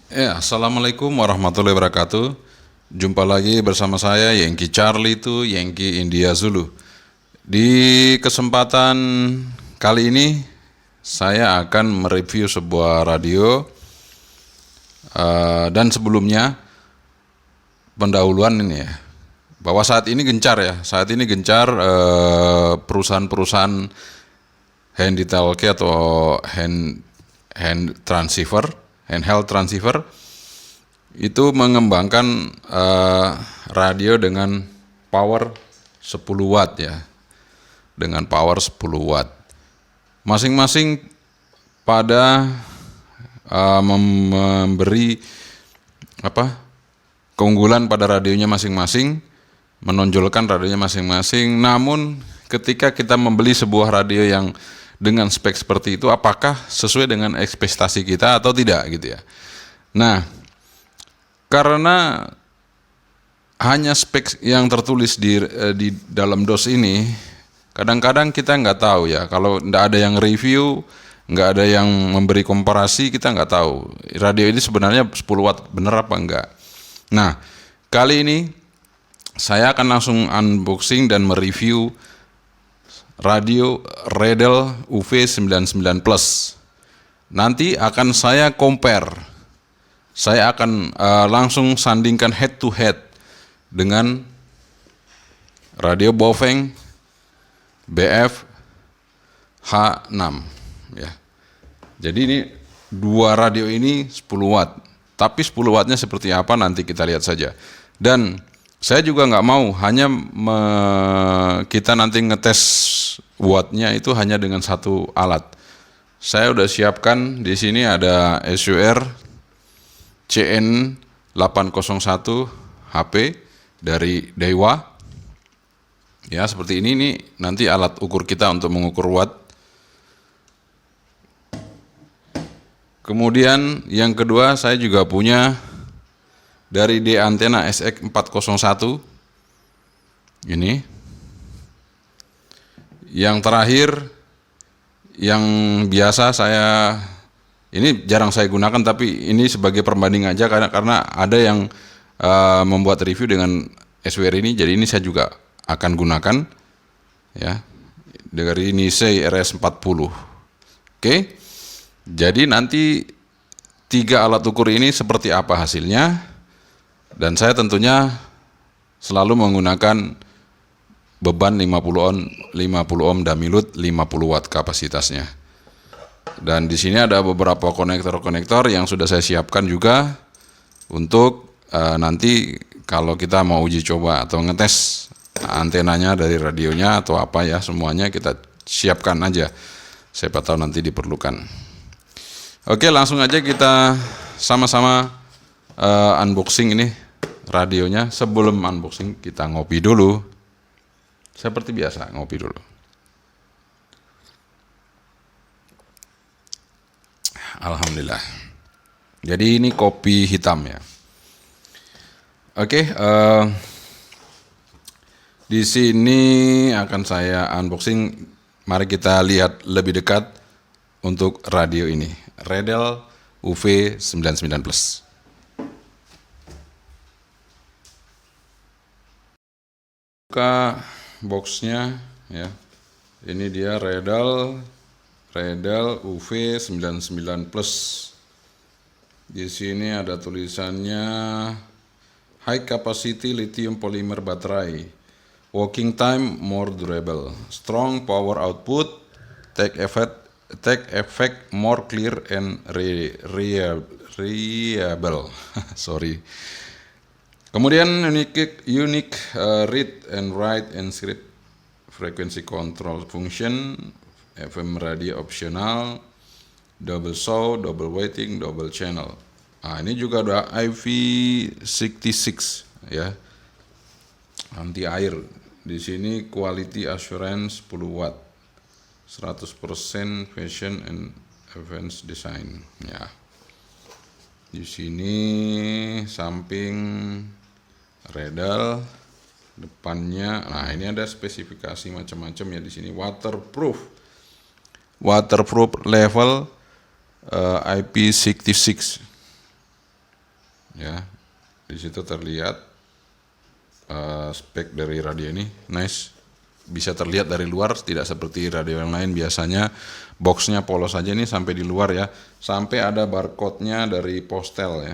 Ya, Assalamualaikum warahmatullahi wabarakatuh. Jumpa lagi bersama saya Yankee Charlie itu Yankee India Zulu. Di kesempatan kali ini saya akan mereview sebuah radio dan sebelumnya pendahuluan ini ya. Bahwa saat ini gencar ya, perusahaan-perusahaan hand talkie atau handheld transceiver itu mengembangkan radio dengan power 10 watt ya, dengan power 10 watt. Masing-masing pada memberi keunggulan pada radionya masing-masing, menonjolkan radionya masing-masing. Namun ketika kita membeli sebuah radio yang dengan spek seperti itu, apakah sesuai dengan ekspektasi kita atau tidak gitu ya. Nah, karena hanya spek yang tertulis di dalam DOS ini, kadang-kadang kita nggak tahu ya, kalau nggak ada yang review, nggak ada yang memberi komparasi, kita nggak tahu radio ini sebenarnya 10 watt bener apa enggak. Nah, kali ini saya akan langsung unboxing dan mereview radio Redel UV99 Plus. Nanti akan saya compare. Saya akan langsung sandingkan head to head dengan radio Baofeng BF H6 ya. Jadi ini dua radio ini 10 watt. Tapi 10 wattnya seperti apa nanti kita lihat saja. Dan saya juga nggak mau hanya kita nanti ngetes wattnya itu hanya dengan satu alat. Saya udah siapkan di sini ada SUR CN801 HP dari Daiwa. Ya, seperti ini nanti alat ukur kita untuk mengukur watt. Kemudian yang kedua saya juga punya dari D Antena SX401 ini. Yang terakhir yang biasa ini jarang saya gunakan, tapi ini sebagai perbanding aja karena ada yang membuat review dengan SWR ini, jadi ini saya juga akan gunakan ya, dari Nisei RS40. Oke. Jadi nanti 3 alat ukur ini seperti apa hasilnya, dan saya tentunya selalu menggunakan beban 50 ohm Damilut 50 watt kapasitasnya. Dan di sini ada beberapa konektor-konektor yang sudah saya siapkan juga untuk nanti kalau kita mau uji coba atau ngetes antenanya dari radionya atau apa ya, semuanya kita siapkan aja. Siapa tahu nanti diperlukan. Oke, langsung aja kita sama-sama unboxing ini radionya. Sebelum unboxing kita ngopi dulu. Seperti biasa, ngopi dulu. Alhamdulillah. Jadi ini kopi hitam ya. Oke, di sini akan saya unboxing. Mari kita lihat lebih dekat untuk radio ini. Redel UV99 Plus. Buka boxnya ya. Ini dia Redel UV99 Plus. Di sini ada tulisannya High Capacity Lithium Polymer Battery, Working Time More Durable, Strong Power Output, Take effect more clear and reliable. Sorry. Kemudian unique read and write and script frequency control function, FM radio optional, double saw, double weighting, double channel. Nah, ini juga ada IP66 ya. Anti air. Di sini quality assurance 10 watt. 100% fashion and advanced design ya. Di sini samping Redel, depannya. Nah, ini ada spesifikasi macam-macam ya di sini. Waterproof level IP66 Ya, di situ terlihat spek dari radio ini, nice. Bisa terlihat dari luar, tidak seperti radio yang lain biasanya boxnya polos saja, ini sampai di luar ya, sampai ada barcode-nya dari Postel ya,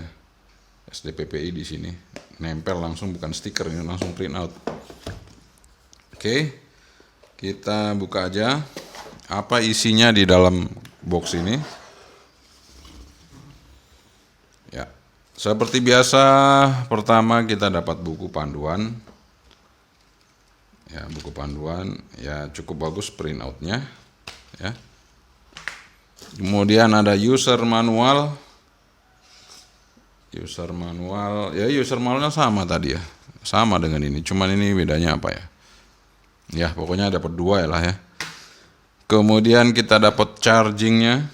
SDPPI di sini, nempel langsung, bukan stiker, ini langsung print out. Oke, kita buka aja apa isinya di dalam box ini. Ya, seperti biasa, pertama kita dapat buku panduan. Ya, buku panduan ya cukup bagus print outnya ya. Kemudian ada user manual. User manualnya sama tadi ya, sama dengan ini, cuman ini bedanya apa ya? Ya pokoknya dapat dua ya lah ya. Kemudian kita dapat chargingnya,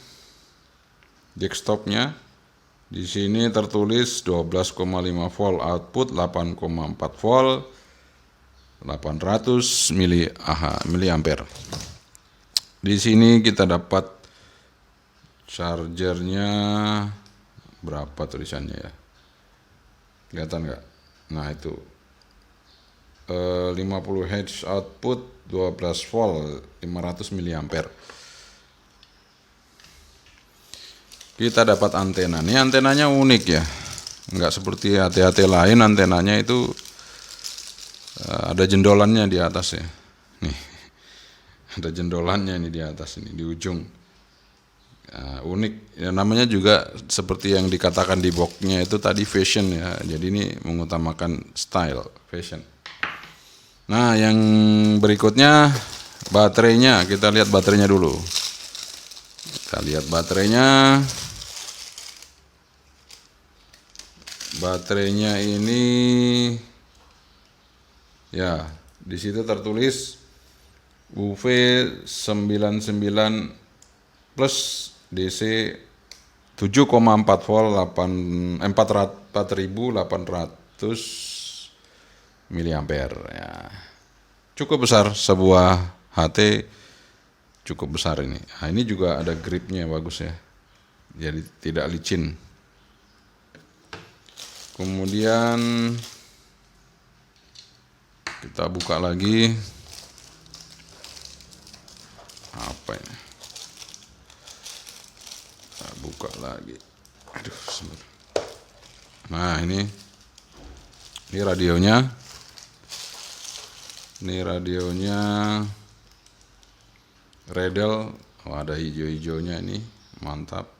desktopnya. Di sini tertulis 12,5 volt output, 8,4 volt, 800 miliampere. Di sini kita dapat chargernya, berapa tulisannya ya? Kelihatan nggak? Nah itu 50 Hz output, 12 volt, 500 miliampere. Kita dapat antena. Ini antenanya unik ya, nggak seperti HT-HT lain, antenanya itu ada jendolannya di atas ya. Nih, ada jendolannya ini di atas ini di ujung. Unik. Ya, namanya juga seperti yang dikatakan di boxnya itu tadi fashion ya. Jadi ini mengutamakan style, fashion. Nah, yang berikutnya baterainya. Kita lihat baterainya dulu. Kita lihat baterainya. Baterainya ini ya, di situ tertulis UV99 plus DC 7,4 volt 4800 miliampere ya. Cukup besar, sebuah HT cukup besar ini. Nah, ini juga ada gripnya bagus ya. Jadi tidak licin. Kemudian kita buka lagi. Apa ini? Kita buka lagi. Aduh, sebentar. Nah, ini radionya. Ini radionya Redel. Oh, ada hijau-hijaunya ini. Mantap.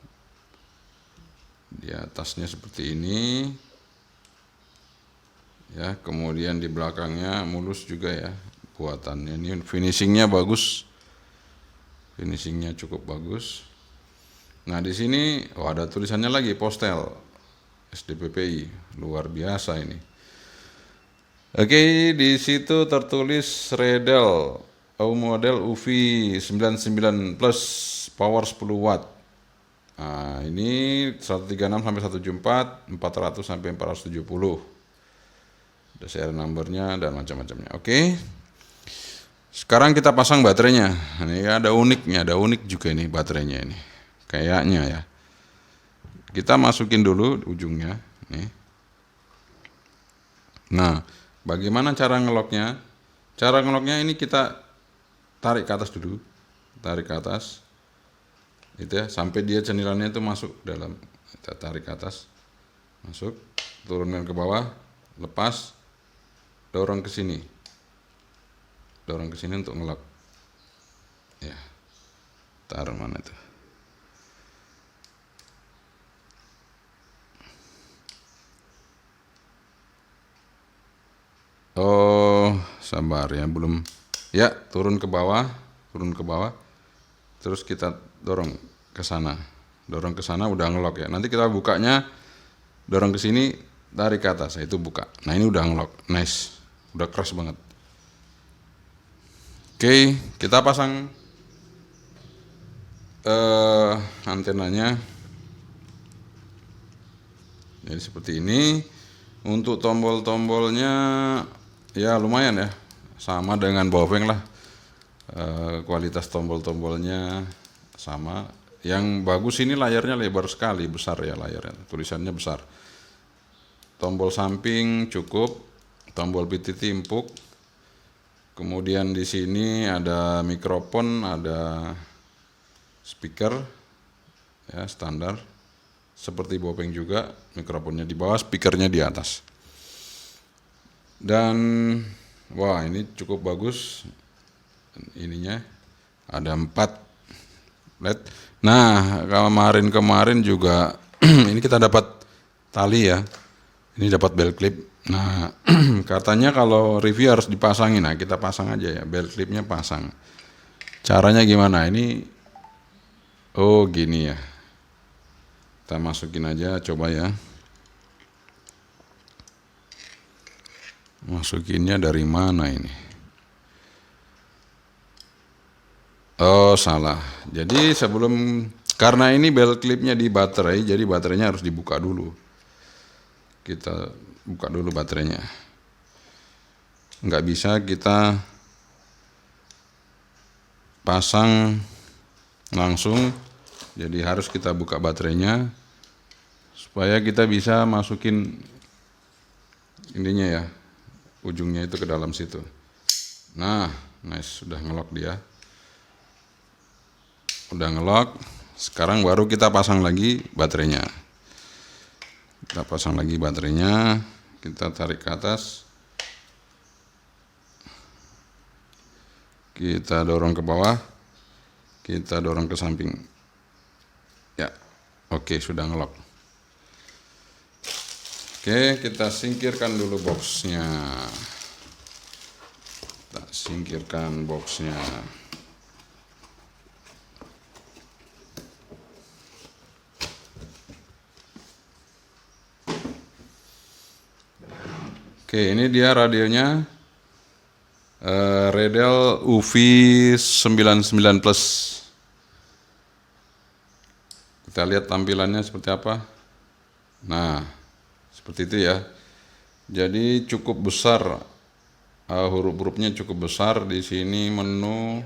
Di atasnya seperti ini. Ya, kemudian di belakangnya mulus juga ya buatannya. Ini finishingnya bagus, finishingnya cukup bagus. Nah di sini ada tulisannya lagi Postel SDPPI, luar biasa ini. Oke, di situ tertulis Redel model UV99 plus power 10 watt. Nah ini 136 sampai 174, 400 sampai 470. Ada serial numbernya dan macam-macamnya. Oke. Sekarang kita pasang baterainya. Ini ada unik juga ini baterainya ini. Kayaknya ya. Kita masukin dulu ujungnya. Nih. Nah, bagaimana cara ngeloknya? Cara ngeloknya ini kita tarik ke atas dulu. Tarik ke atas. Itu ya, sampai dia cenilannya itu masuk dalam. Kita tarik ke atas. Masuk. Turunkan ke bawah. Lepas. Dorong ke sini untuk ngelok ya. Taruh mana itu? Oh sabar ya, belum ya. Turun ke bawah terus kita dorong ke sana udah ngelok ya. Nanti kita bukanya dorong ke sini, tarik ke atas, itu buka. Nah ini udah ngelok, nice, udah keras banget. Oke, kita pasang antenanya. Jadi seperti ini. Untuk tombol-tombolnya ya lumayan ya, sama dengan Baofeng lah. Kualitas tombol-tombolnya sama. Yang bagus ini layarnya lebar sekali, besar ya layarnya, tulisannya besar. tombol samping cukup, tombol PTT empuk. Kemudian di sini ada mikrofon, ada speaker ya standar. Seperti Bopeng juga, mikrofonnya di bawah, speakernya di atas. Dan wah, ini cukup bagus. Ininya ada 4 LED. Nah, kemarin juga ini kita dapat tali ya. Ini dapat belt clip. Nah, katanya kalau review harus dipasangin. Nah, kita pasang aja ya, belt clipnya pasang. Caranya gimana? Ini oh gini ya. Kita masukin aja, coba ya. Masukinnya dari mana ini? Oh, salah. Jadi karena ini belt clipnya di baterai, jadi baterainya harus dibuka dulu. Kita buka dulu baterainya. Nggak bisa kita pasang langsung, jadi harus kita buka baterainya supaya kita bisa masukin ininya ya, ujungnya itu ke dalam situ. Nah, nice, sudah ngelok dia. Udah ngelok, sekarang baru kita pasang lagi baterainya. Kita pasang lagi baterainya, kita tarik ke atas. Kita dorong ke bawah, kita dorong ke samping. Ya, oke, sudah ngelok. Oke, kita singkirkan dulu boxnya. Kita singkirkan boxnya. Oke, ini dia radionya. Redel UV 99 Plus. Kita lihat tampilannya seperti apa. Nah, seperti itu ya. Jadi cukup besar, huruf-hurufnya cukup besar di sini, menu,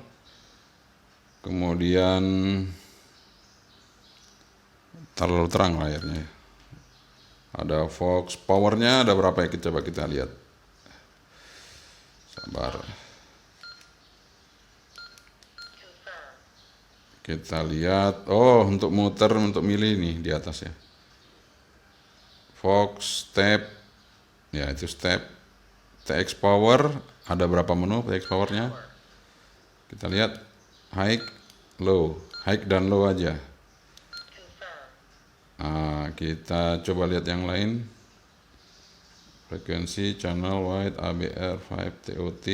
kemudian terlalu terang layarnya. Ada Fox, powernya ada berapa ya? Coba kita lihat. Sabar. Kita lihat. Oh, untuk muter, untuk milih nih di atas ya. Fox, step. Ya, itu step. TX power, ada berapa menu TX powernya? Kita lihat. High, low. High dan low aja. Nah, kita coba lihat yang lain. Frekuensi, channel, wide, ABR, 5, TOT,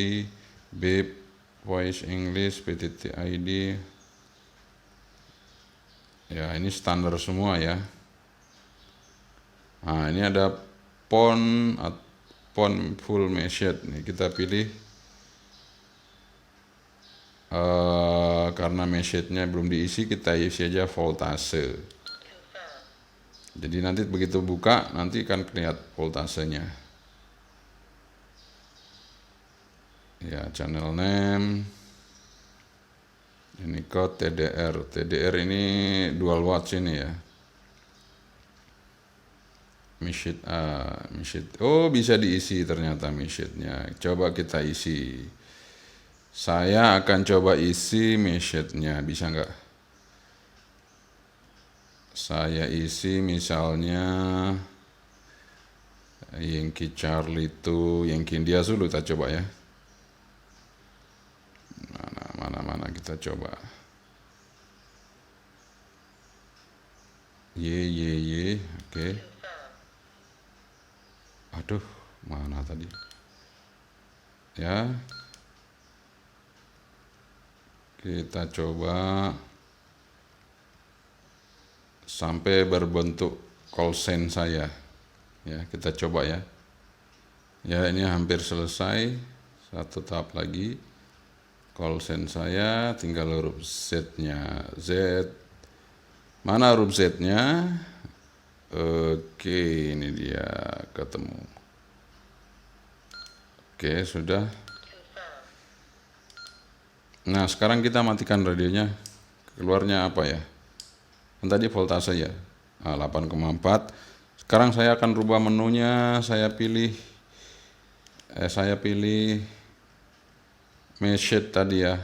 beep, voice English, PTT ID. Ya, ini standar semua ya. Nah, ini ada font full message. Nih, kita pilih. Karena message-nya belum diisi, kita isi aja voltase. Jadi nanti begitu buka, nanti akan kelihatan voltasenya. Ya, channel name. Ini code TDR. TDR ini dual watch ini ya. Message. Oh, bisa diisi ternyata message-nya. Coba kita isi. Saya akan coba isi message-nya. Bisa nggak? Saya isi misalnya Yankee Charlie itu Yankee India Zulu, kita coba ya. Mana kita coba. Oke. Aduh, mana tadi? Ya. Kita coba sampai berbentuk call sign saya. Ya, kita coba ya. Ya, ini hampir selesai. Satu tahap lagi. Call sign saya, tinggal huruf Z-nya. Z. Mana huruf Z-nya? Oke, ini dia ketemu. Oke, sudah. Nah, sekarang kita matikan radionya. Keluarnya apa ya? Kan tadi voltase ya. 8,4. Sekarang saya akan rubah menunya, saya pilih message tadi ya,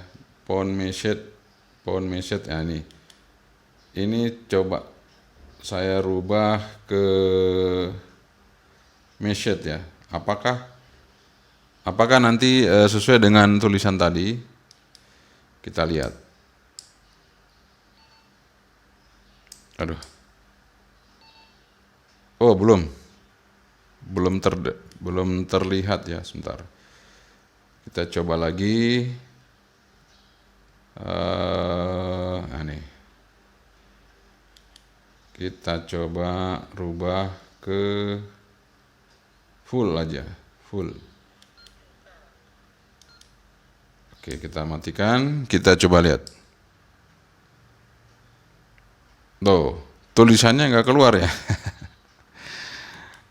phone message ya ini. Ini coba saya rubah ke message ya. Apakah nanti sesuai dengan tulisan tadi? Kita lihat. Aduh. Oh, belum terlihat ya, sebentar. Kita coba lagi. Nih. Kita coba rubah ke full aja, full. Oke, kita matikan, kita coba lihat. Tuh, tulisannya nggak keluar ya.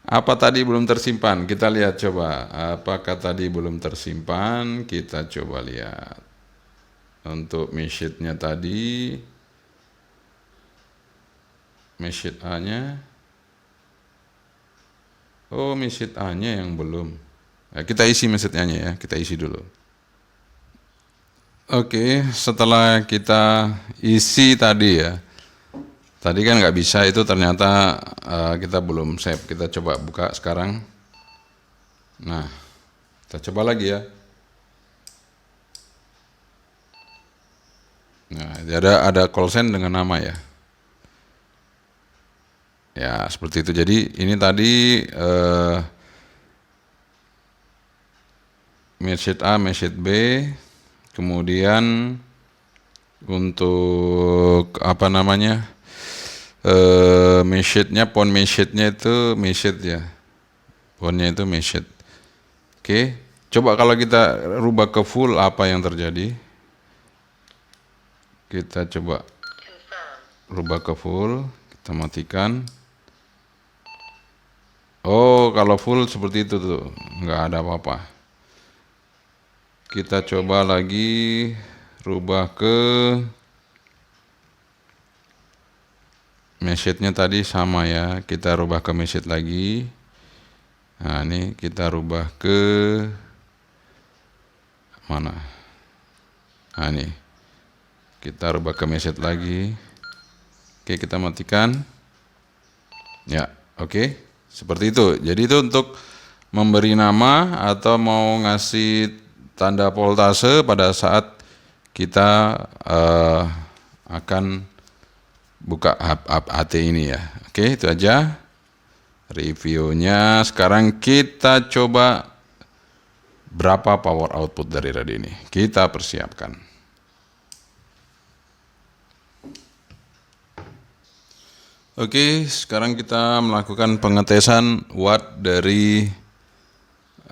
Apa tadi belum tersimpan? Kita lihat coba. Apakah tadi belum tersimpan? Kita coba lihat. Untuk message-nya tadi, message A-nya. Oh, message A-nya yang belum. Nah, kita isi message A-nya ya, kita isi dulu. Oke, setelah kita isi tadi ya. Tadi kan nggak bisa, itu ternyata kita belum save. Kita coba buka sekarang. Nah, kita coba lagi ya. Nah, ada call send dengan nama ya. Ya, seperti itu. Jadi ini tadi message A, message B, kemudian untuk apa namanya? Message-nya, phone message-nya itu message ya. Phone-nya itu message. Oke, coba kalau kita rubah ke full apa yang terjadi? Kita coba rubah ke full, kita matikan. Oh, kalau full seperti itu tuh, nggak ada apa-apa. Kita coba lagi rubah ke message-nya tadi sama ya, kita rubah ke message lagi. Nah, ini kita rubah ke mana? Nah, ini kita rubah ke message lagi. Oke, kita matikan. Ya, oke. Seperti itu. Jadi itu untuk memberi nama atau mau ngasih tanda voltase pada saat kita akan buka HT ini ya. Oke, itu aja reviewnya. Sekarang kita coba berapa power output dari radio ini. Kita persiapkan. Oke, sekarang kita melakukan pengetesan watt dari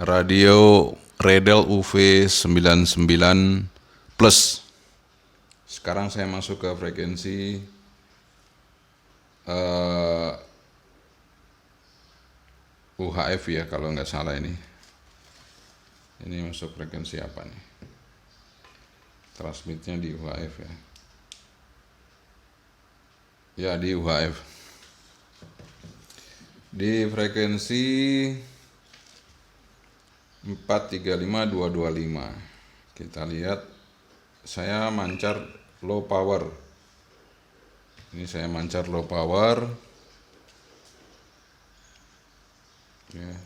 radio Redel UV99 Plus. Sekarang saya masuk ke frekuensi UHF ya, kalau nggak salah ini. Ini masuk frekuensi apa nih? Transmitnya di UHF ya. Ya, di UHF. Di frekuensi 435225. Kita lihat, saya mancar low power. Ini saya mancar low power. Ya,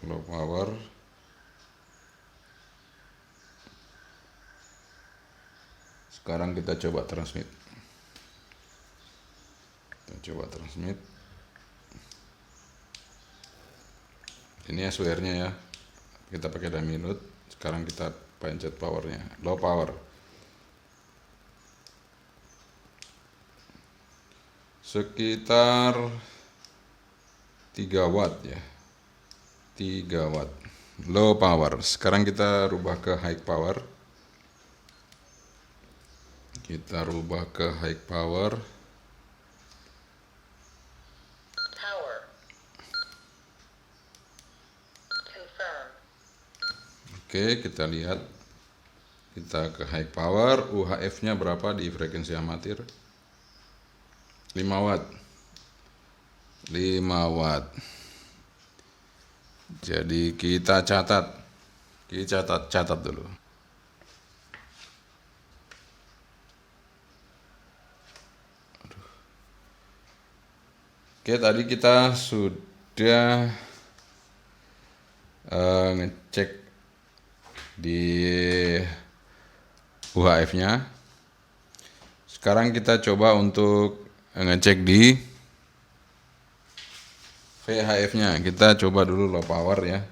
low power. Sekarang kita coba transmit. Ini SWR-nya ya. Kita pakai dummy load. Sekarang kita pencet powernya, low power. Sekitar 3 watt ya. 3 watt. Low power. Sekarang kita rubah ke high power. Kita rubah ke high power. Oke, kita lihat. Kita ke high power, UHF-nya berapa di frekuensi amatir? 5 watt. 5 watt. Jadi kita catat dulu. Oke, tadi kita sudah ngecek di UHF-nya. Sekarang kita coba untuk ngecek di VHF-nya. Kita coba dulu low power ya.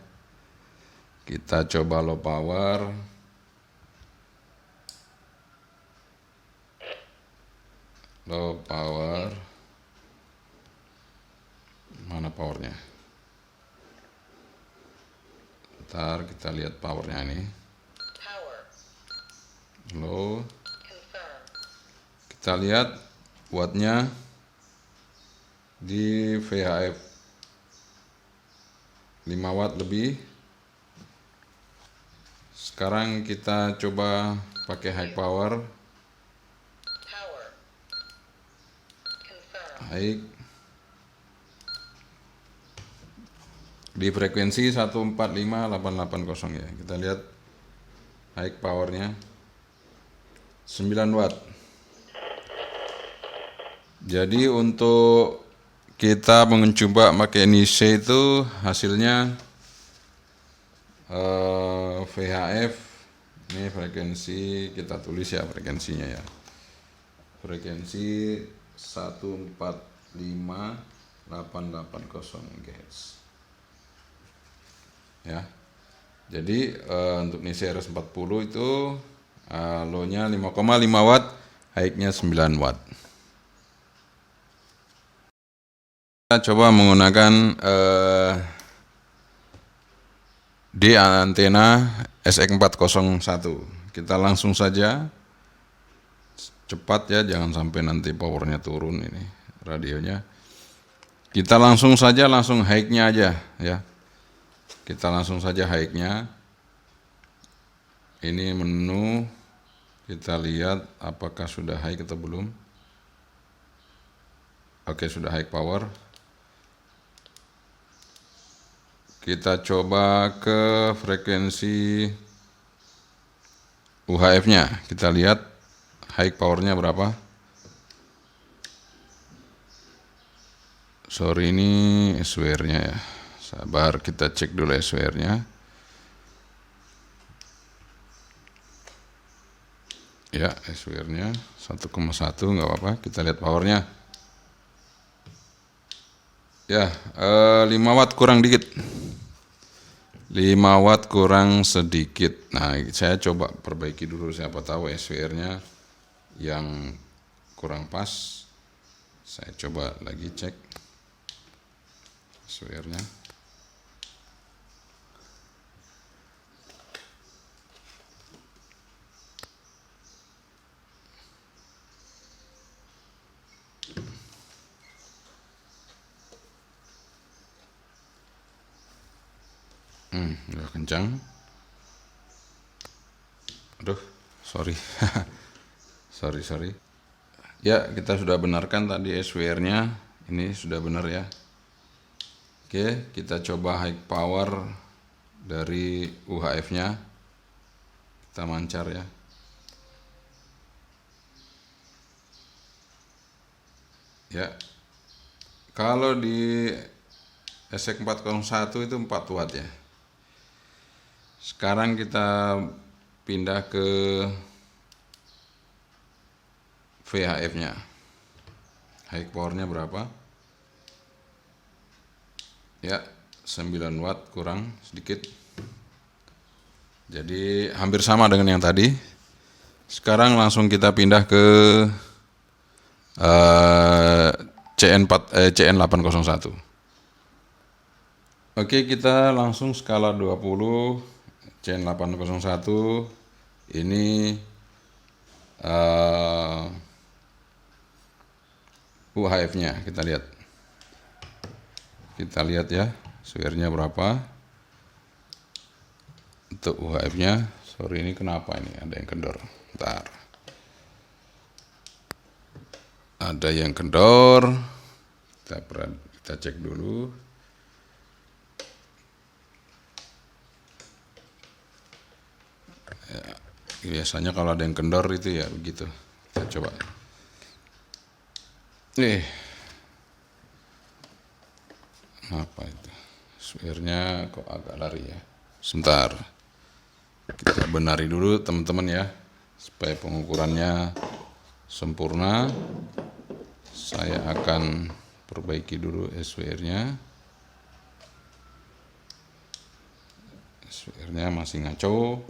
Kita coba low power. Low power. Mana powernya? Ntar kita lihat powernya ini. Low. Kita lihat wattnya di VHF 5 watt lebih. Sekarang kita coba pakai high power. High di frekuensi 145880 ya. Kita lihat high powernya 9 watt. Jadi untuk kita mencoba pakai niche itu hasilnya VHF ini frekuensi, kita tulis ya frekuensinya ya. Frekuensi 145880 GHz. Ya. Jadi untuk niche RS40 itu low-nya 5,5 watt, high-nya 9 watt. Kita coba menggunakan di antena SX401. Kita langsung saja cepat ya, jangan sampai nanti powernya turun ini radionya. Kita langsung high-nya aja ya. Kita langsung saja high-nya. Ini menu, kita lihat apakah sudah high atau belum. Oke, sudah high power. Kita coba ke frekuensi UHF-nya. Kita lihat high powernya berapa. Sorry, ini SWR-nya ya. Sabar, kita cek dulu SWR-nya. Ya, SWR-nya 1,1 nggak apa-apa. Kita lihat powernya. Ya, 5 watt kurang dikit. 5 watt kurang sedikit. Nah, saya coba perbaiki dulu, siapa tahu SWR-nya yang kurang pas. Saya coba lagi cek SWR-nya. Udah kencang. Aduh, sorry. sorry. Ya, kita sudah benarkan tadi SWR-nya. Ini sudah benar ya. Oke, kita coba high power dari UHF-nya. Kita mancar ya. Ya. Kalau di SX401 itu 4 watt ya. Sekarang kita pindah ke VHF-nya. High power-nya berapa? Ya, 9 watt kurang sedikit. Jadi hampir sama dengan yang tadi. Sekarang langsung kita pindah ke CN801. Oke, kita langsung skala 20 CN801. Ini UHF-nya kita lihat. Kita lihat ya, SWR-nya berapa. Untuk UHF-nya, sorry ini kenapa ini ada yang kendor. Bentar. Ada yang kendor. Kita cek dulu. Ya, biasanya kalau ada yang kendor itu ya begitu. Kita coba. Apa itu? Software-nya kok agak lari ya. Sebentar. Kita benari dulu teman-teman ya, supaya pengukurannya sempurna. Saya akan perbaiki dulu SWR-nya. SWR-nya masih ngaco.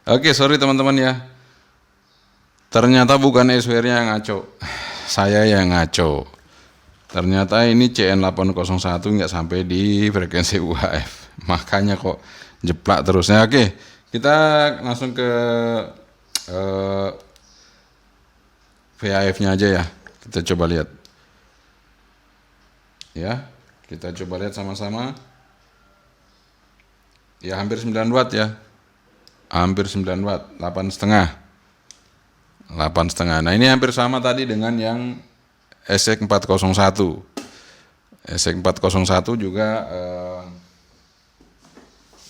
Oke, sorry teman-teman ya. Ternyata bukan SWR-nya yang ngaco. Saya yang ngaco. Ternyata ini CN801 nggak sampai di frekuensi UHF. Makanya kok jeplak terusnya. Oke, kita langsung ke VHF-nya aja ya. Kita coba lihat. Ya, kita coba lihat sama-sama. Ya, hampir 9 watt ya. Hampir 9 watt, 8,5. 8,5. Nah, ini hampir sama tadi dengan yang SX401. SX401 juga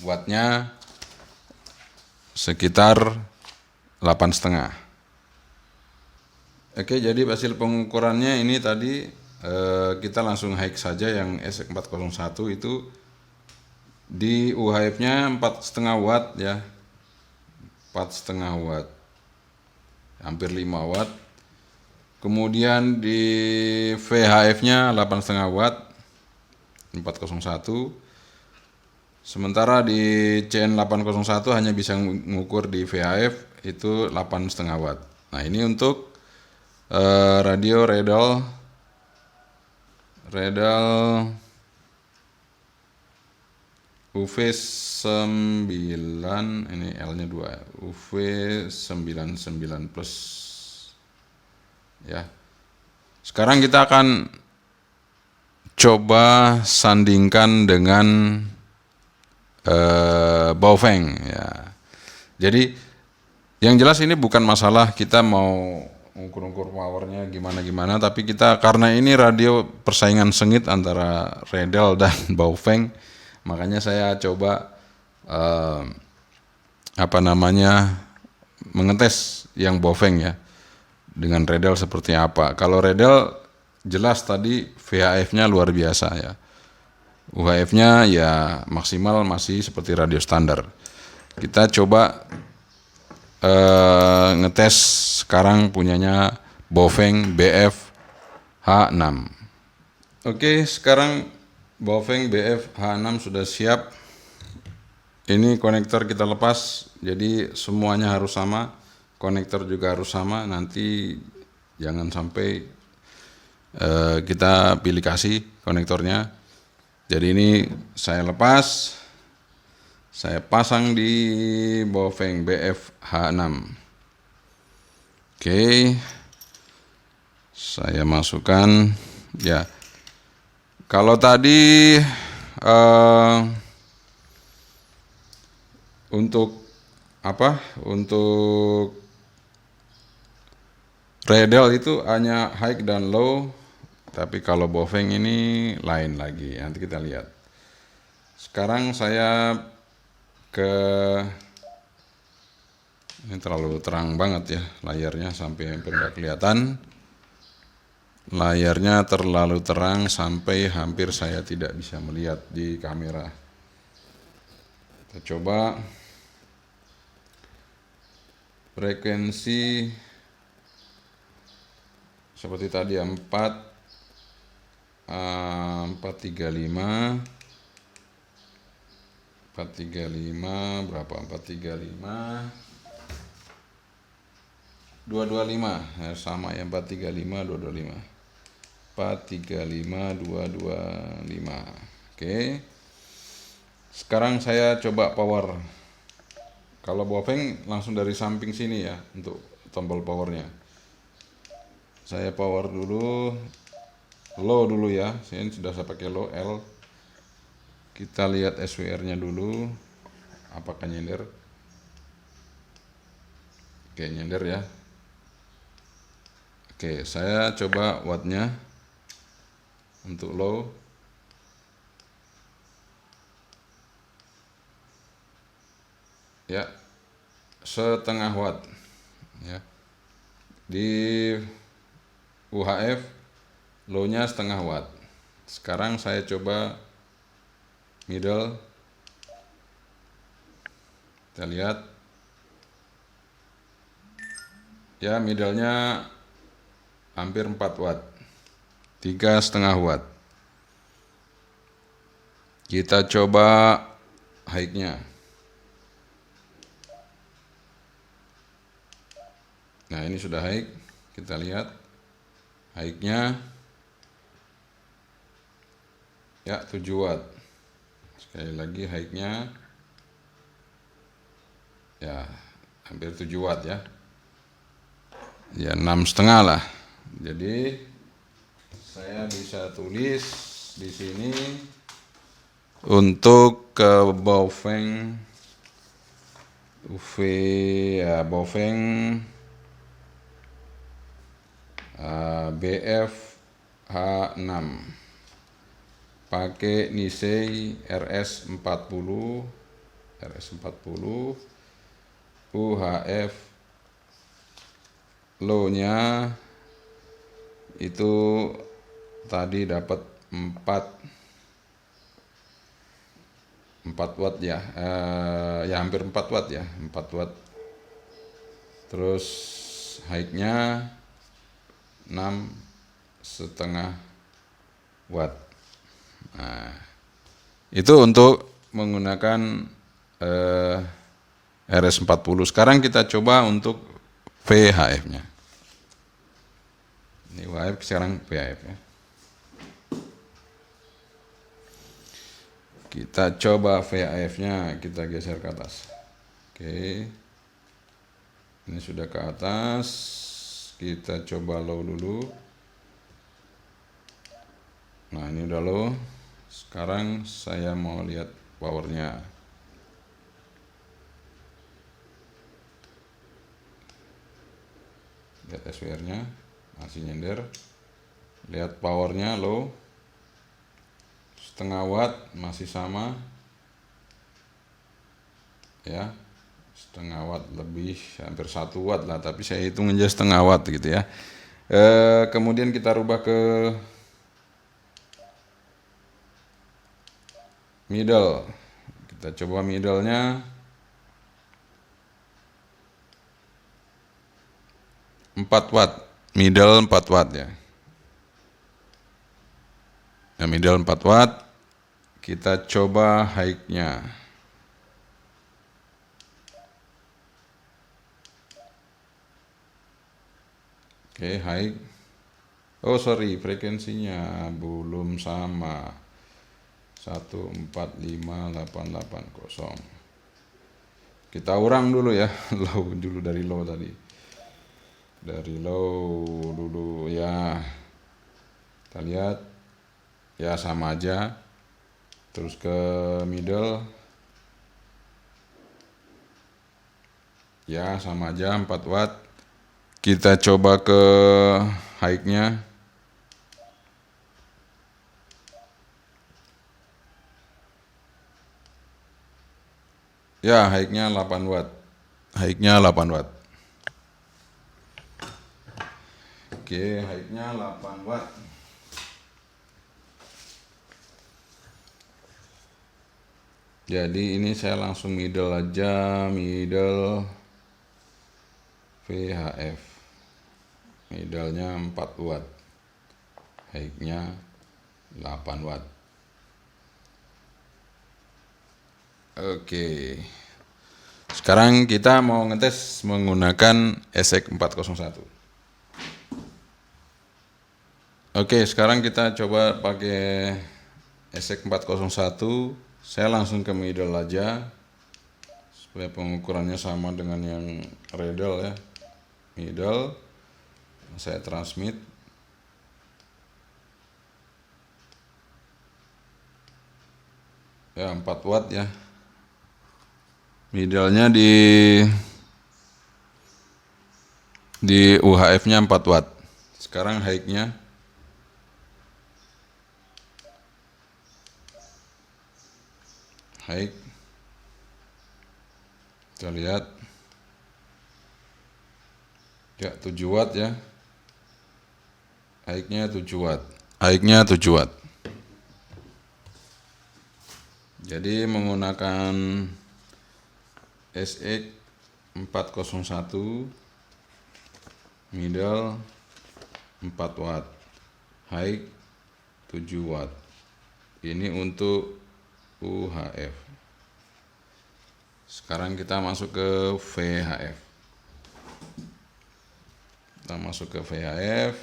wattnya sekitar 8,5. Oke, jadi hasil pengukurannya ini tadi kita langsung hike saja yang SX401 itu di UHF-nya 4,5 watt ya. 4,5 watt. Hampir 5 watt. Kemudian di VHF-nya 8,5 watt 401. Sementara di CN801 hanya bisa mengukur di VHF itu 8,5 watt. Nah, ini untuk radio Redal UV9, ini L-nya 2, UV99 plus ya. Sekarang kita akan coba sandingkan dengan Baofeng ya. Jadi yang jelas ini bukan masalah kita mau ukur-ukur powernya gimana-gimana, tapi kita karena ini radio persaingan sengit antara Redal dan Baofeng, makanya saya coba mengetes yang Baofeng ya dengan Redal seperti apa. Kalau Redal jelas tadi VHF-nya luar biasa ya. UHF-nya ya maksimal masih seperti radio standar. Kita coba ngetes sekarang punyanya Baofeng BF H6. Oke, sekarang Baofeng BF H6 sudah siap. Ini konektor kita lepas, jadi semuanya harus sama. Konektor juga harus sama, nanti jangan sampai kita pilih kasih konektornya. Jadi ini saya lepas, saya pasang di Baofeng BF H6. Oke, saya masukkan ya. Kalau tadi untuk Redal itu hanya high dan low. Tapi kalau Baofeng ini lain lagi, nanti kita lihat. Sekarang saya ini terlalu terang banget ya layarnya, sampai hampir nggak kelihatan. Layarnya terlalu terang sampai hampir saya tidak bisa melihat di kamera. Kita coba frekuensi seperti tadi ya, 435 berapa, 225 ya, sama ya, 435 Oke, sekarang saya coba power. Kalau Baofeng langsung dari samping sini ya untuk tombol powernya. Saya power dulu, low dulu ya, saya sudah pakai low L. Kita lihat SWR-nya dulu, Apakah nyender? Oke, nyender ya. Oke, saya coba wattnya untuk low. Ya, setengah watt ya. Di UHF low-nya setengah watt. Sekarang saya coba middle. Kita lihat ya, middle-nya hampir 4 watt, 3,5 watt. Kita coba high-nya. Nah, ini sudah high. Kita lihat high-nya ya 7 watt. Sekali lagi high-nya ya hampir 7 watt ya. Ya 6,5 lah. Jadi saya bisa tulis di sini untuk ke Baofeng UV ya, Baofeng BF H6 pakai Nisei RS40 UHF low-nya itu tadi dapat 4 watt ya, ya hampir 4 watt ya, 4 watt. Terus high-nya 6,5 watt. Nah, itu untuk menggunakan RS40. Sekarang kita coba untuk VHF-nya. Ini UHF, sekarang VHF ya. Kita coba VHF-nya, kita geser ke atas. Oke. Ini sudah ke atas. Kita coba low dulu. Nah, ini udah low. Sekarang saya mau lihat powernya. Lihat SWR-nya, masih nyender. Lihat powernya low, setengah watt, masih sama ya, setengah watt lebih, hampir 1 watt lah, tapi saya hitung aja setengah watt gitu ya. Kemudian kita rubah ke middle. Kita coba middle-nya 4 watt, middle 4 watt ya. Nah, middle 4 watt. Kita coba high-nya. Oke, high. Oh sorry, frekuensinya belum sama. 145,880. Kita urang dulu ya, low dulu, dari low tadi. Dari low dulu ya. Kita lihat ya sama aja. Terus ke middle ya sama aja 4 watt. Kita coba ke high-nya. Ya, high-nya 8 watt. High-nya 8 watt. Oke, high-nya 8 watt. Jadi ini saya langsung middle aja, middle VHF. Middle-nya 4 watt. High-nya 8 watt. Oke. Sekarang kita mau ngetes menggunakan ESEC 401. Oke, sekarang kita coba pakai ESEC 401. Saya langsung ke middle aja supaya pengukurannya sama dengan yang Riedel ya. Middle, saya transmit. Ya 4 watt ya. Middle-nya di UHF-nya 4 watt. Sekarang high-nya kita lihat ya 7 watt ya. High-nya 7 watt. High-nya 7 watt. Jadi menggunakan SX 401 middle 4 watt, high 7 watt. Ini untuk UHF. Sekarang kita masuk ke VHF. Kita masuk ke VHF.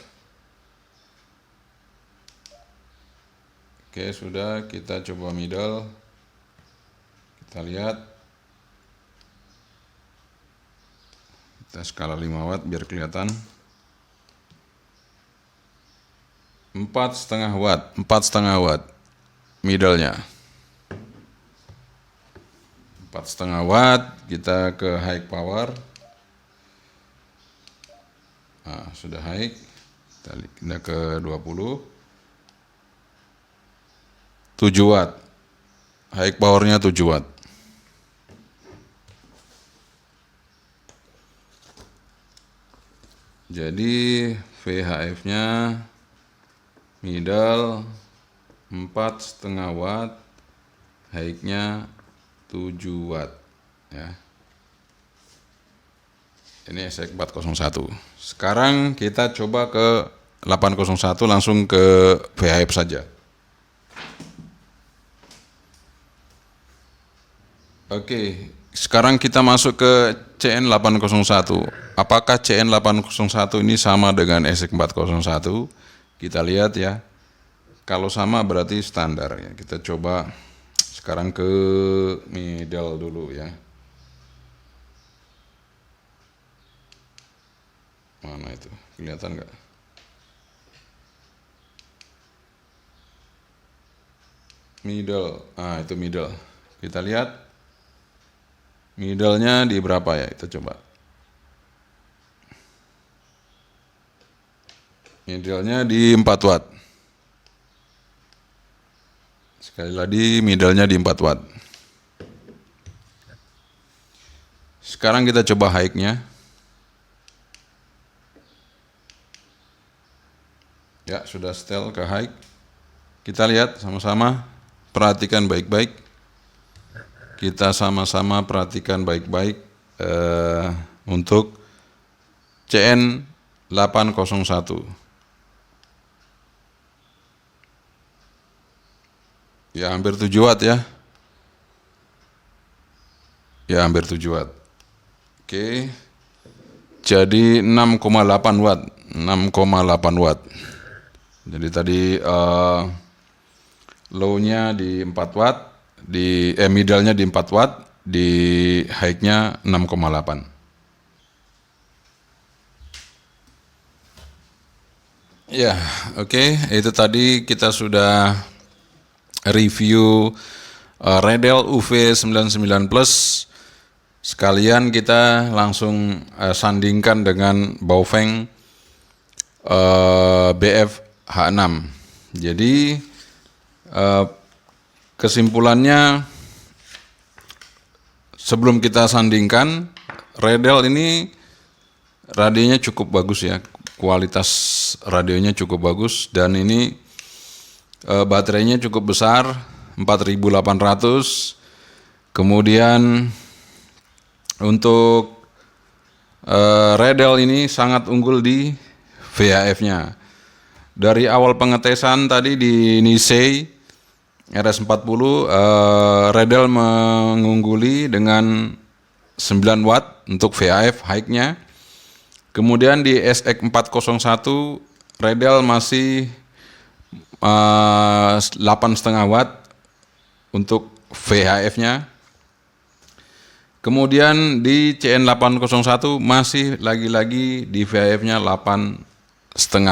Oke, sudah, kita coba middle. Kita lihat. Kita skala 5 watt biar kelihatan. 4,5 watt, 4,5 watt middle-nya. 4,5 watt, kita ke high power. Nah, sudah high. Kita ke 20. 7 watt. High powernya 7 watt. Jadi VHF-nya middle 4,5 watt, high-nya 7 watt ya. Ini SX 401. Sekarang kita coba ke 801, langsung ke VHF saja. Oke, sekarang kita masuk ke CN 801. Apakah CN 801 ini sama dengan SX 401? Kita lihat ya. Kalau sama berarti standar ya. Kita coba sekarang ke middle dulu ya. Mana itu? Kelihatan nggak? Middle. Ah, itu middle. Kita lihat. Middle-nya di berapa ya? Kita coba. Middle-nya di 4 watt. Sekali lagi middle-nya di 4 watt. Sekarang kita coba high-nya. Ya, sudah setel ke high. Kita lihat sama-sama, perhatikan baik-baik. Kita sama-sama perhatikan baik-baik untuk CN 801. Ya, hampir 7 watt ya. Ya, hampir 7 watt. Oke. Jadi 6,8 watt. 6,8 watt. Jadi tadi low-nya di 4 watt, middle-nya di 4 watt, di high-nya 6,8. Ya, oke. Itu tadi kita sudah review Redel UV99 Plus. Sekalian kita langsung sandingkan dengan Baofeng BF-H6. Jadi kesimpulannya, sebelum kita sandingkan, Redel ini radionya cukup bagus ya, kualitas radionya cukup bagus, dan ini baterainya cukup besar, 4800. Kemudian untuk Redel ini sangat unggul di VHF-nya. Dari awal pengetesan tadi di Nisei RS40, Redel mengungguli dengan 9 watt untuk VHF high-nya. Kemudian di SX401 Redel masih 8,5 watt untuk VHF-nya. Kemudian di CN801 masih lagi-lagi di VHF-nya 8,5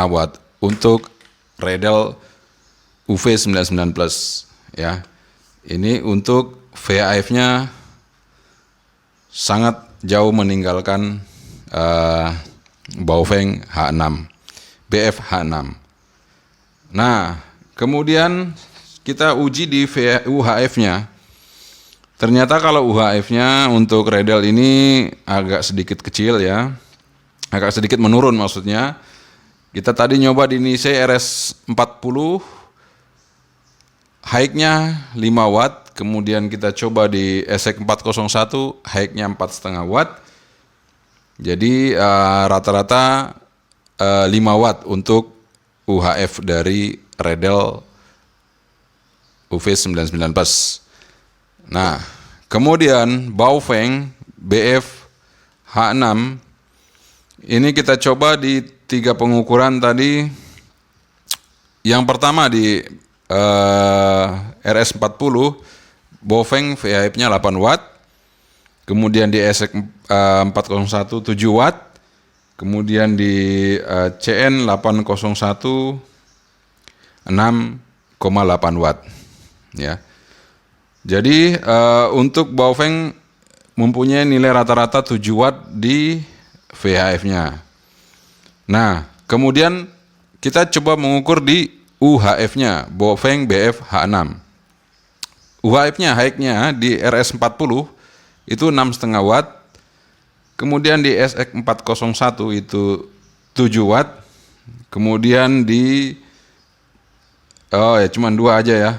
watt untuk Redel UV99 Plus ya. Ini untuk VHF-nya sangat jauh meninggalkan Baofeng H6, BF H6. Nah, kemudian kita uji di UHF-nya. Ternyata kalau UHF-nya untuk Redel ini agak sedikit kecil ya, agak sedikit menurun maksudnya. Kita tadi nyoba di Nisei RS40, high-nya 5 watt, kemudian kita coba di SX 401, high-nya 4,5 watt. Jadi rata-rata 5 watt untuk UHF dari Redel UV99 Plus. Nah, kemudian Baofeng BF H6 ini kita coba di 3 pengukuran tadi. Yang pertama di RS40 Baofeng VHF-nya 8 watt. Kemudian di SX 401 7 watt. Kemudian di CN 801 6,8 watt ya. Jadi untuk Baofeng mempunyai nilai rata-rata 7 watt di VHF-nya. Nah, kemudian kita coba mengukur di UHF-nya, Baofeng BF H6. UHF-nya, high-nya di RS40 itu 6,5 watt. Kemudian di SX 401 itu 7 watt. Kemudian di cuma 2 aja ya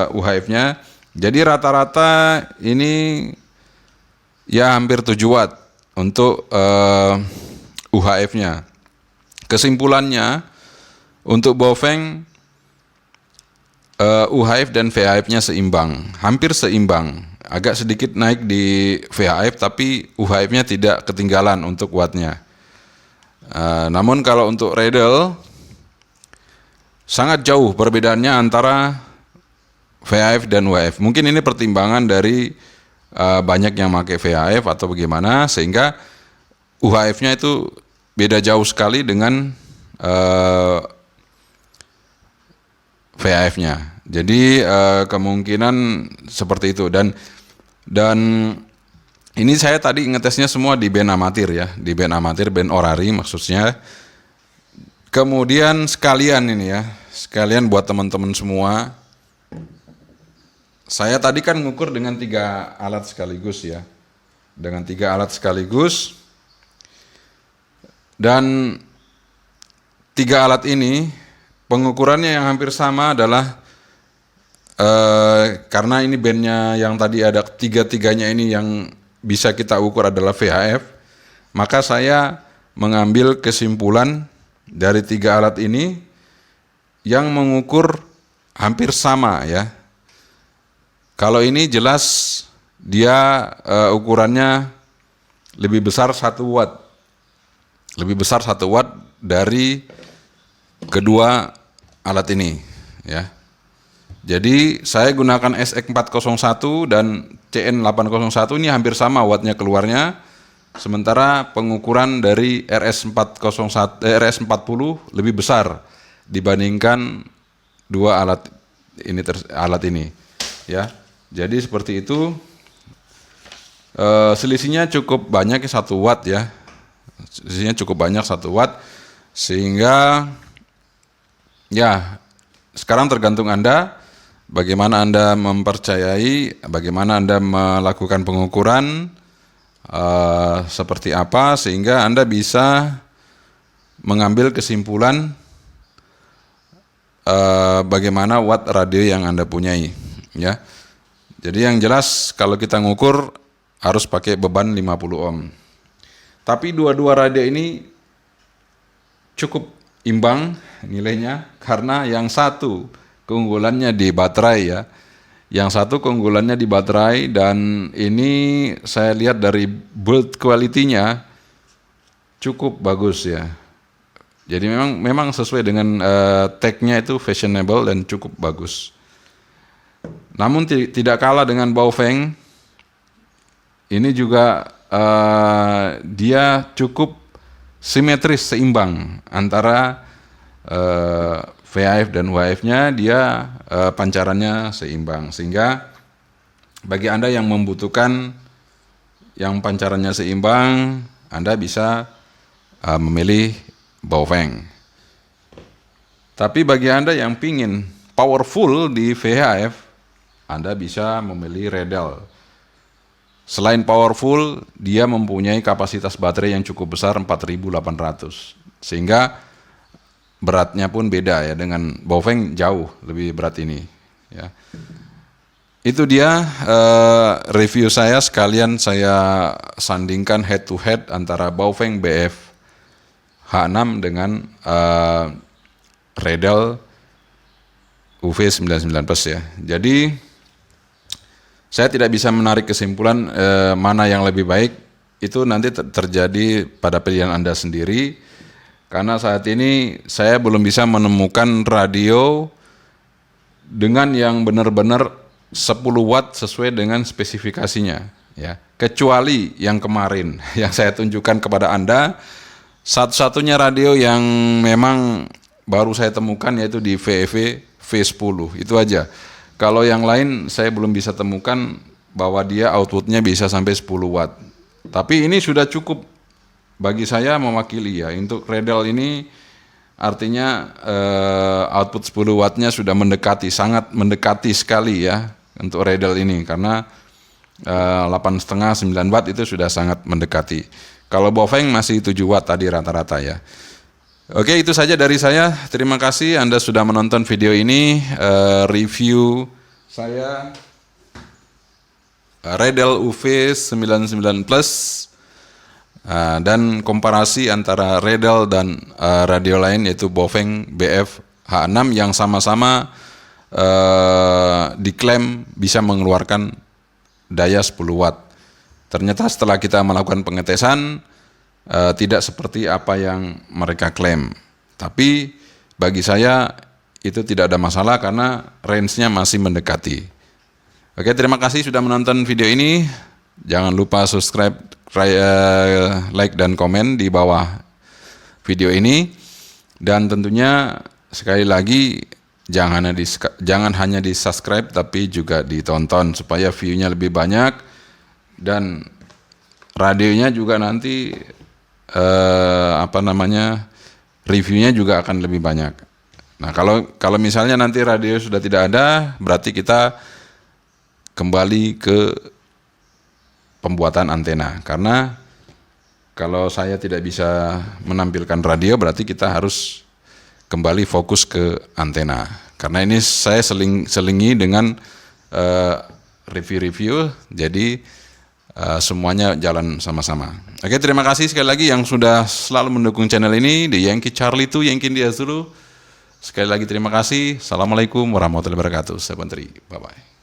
UHF-nya. Jadi rata-rata ini ya hampir 7 watt untuk UHF-nya. Kesimpulannya untuk Baofeng UHF dan VHF-nya seimbang, hampir seimbang. Agak sedikit naik di VHF tapi UHF-nya tidak ketinggalan untuk wattnya. Namun kalau untuk Redel sangat jauh perbedaannya antara VHF dan UHF. Mungkin ini pertimbangan dari banyak yang pakai VHF atau bagaimana, sehingga UHF-nya itu beda jauh sekali dengan VHF-nya. Jadi kemungkinan seperti itu. Dan ini saya tadi ngetesnya semua di band amatir ya, di band amatir, band orari maksudnya. Kemudian sekalian ini ya, sekalian buat teman-teman semua. Saya tadi kan ngukur dengan 3 alat sekaligus ya. Dengan 3 alat sekaligus. Dan 3 alat ini pengukurannya yang hampir sama adalah karena ini bandnya yang tadi ada 3-3-nya ini yang bisa kita ukur adalah VHF, maka saya mengambil kesimpulan dari 3 alat ini yang mengukur hampir sama ya. Kalau ini jelas dia ukurannya lebih besar 1 watt. Lebih besar 1 watt dari kedua alat ini ya. Jadi saya gunakan SX 401 dan CN 801 ini hampir sama wattnya keluarnya. Sementara pengukuran dari RS40 lebih besar dibandingkan 2 alat ini ya. Jadi seperti itu. Selisihnya cukup banyak 1 watt ya. Selisihnya cukup banyak 1 watt, sehingga ya sekarang tergantung Anda bagaimana Anda mempercayai, bagaimana Anda melakukan pengukuran seperti apa, sehingga Anda bisa mengambil kesimpulan bagaimana watt radio yang Anda punyai ya. Jadi yang jelas kalau kita ngukur harus pakai beban 50 ohm. Tapi dua-dua radio ini cukup imbang nilainya, karena yang satu keunggulannya di baterai ya. Yang satu keunggulannya di baterai, dan ini saya lihat dari build quality-nya cukup bagus ya. Jadi memang sesuai dengan tag-nya itu fashionable dan cukup bagus. Namun tidak kalah dengan Baofeng, ini juga dia cukup simetris, seimbang antara VHF dan UHF-nya, dia pancarannya seimbang, sehingga bagi Anda yang membutuhkan yang pancarannya seimbang, Anda bisa memilih Baofeng. Tapi bagi Anda yang pingin powerful di VHF, Anda bisa memilih Redel. Selain powerful, dia mempunyai kapasitas baterai yang cukup besar 4800. Sehingga beratnya pun beda ya, dengan Baofeng jauh lebih berat ini ya. Itu dia review saya, sekalian saya sandingkan head to head antara Baofeng BF H6 dengan Redel UV99 Plus ya. Jadi saya tidak bisa menarik kesimpulan mana yang lebih baik, itu nanti terjadi pada pilihan Anda sendiri. Karena saat ini saya belum bisa menemukan radio dengan yang benar-benar 10 watt sesuai dengan spesifikasinya ya, kecuali yang kemarin yang saya tunjukkan kepada Anda. Satu-satunya radio yang memang baru saya temukan yaitu di VEV V10, itu aja. Kalau yang lain saya belum bisa temukan bahwa dia outputnya bisa sampai 10 watt. Tapi ini sudah cukup bagi saya mewakili ya, untuk Redel ini artinya output 10 wattnya sudah mendekati, sangat mendekati sekali ya untuk Redel ini, karena 8,5-9 watt itu sudah sangat mendekati. Kalau Baofeng masih 7 watt tadi rata-rata ya. Oke, itu saja dari saya. Terima kasih Anda sudah menonton video ini, review saya Redel UV99 Plus dan komparasi antara Redel dan radio lain yaitu Baofeng BF H6 yang sama-sama diklaim bisa mengeluarkan daya 10 watt. Ternyata setelah kita melakukan pengetesan tidak seperti apa yang mereka klaim. Tapi bagi saya itu tidak ada masalah karena range-nya masih mendekati. Oke, terima kasih sudah menonton video ini. Jangan lupa subscribe, like dan komen di bawah video ini. Dan tentunya sekali lagi jangan hanya di subscribe tapi juga ditonton supaya view-nya lebih banyak, dan radionya juga nanti reviewnya juga akan lebih banyak. Nah, kalau misalnya nanti radio sudah tidak ada, berarti kita kembali ke pembuatan antena, karena kalau saya tidak bisa menampilkan radio berarti kita harus kembali fokus ke antena. Karena ini saya selingi dengan review-review, jadi semuanya jalan sama-sama. Oke, terima kasih sekali lagi yang sudah selalu mendukung channel ini, di Yankee Charlie 2, Yankee India Zulu. Sekali lagi terima kasih. Assalamualaikum warahmatullahi wabarakatuh. Saya Menteri. Bye-bye.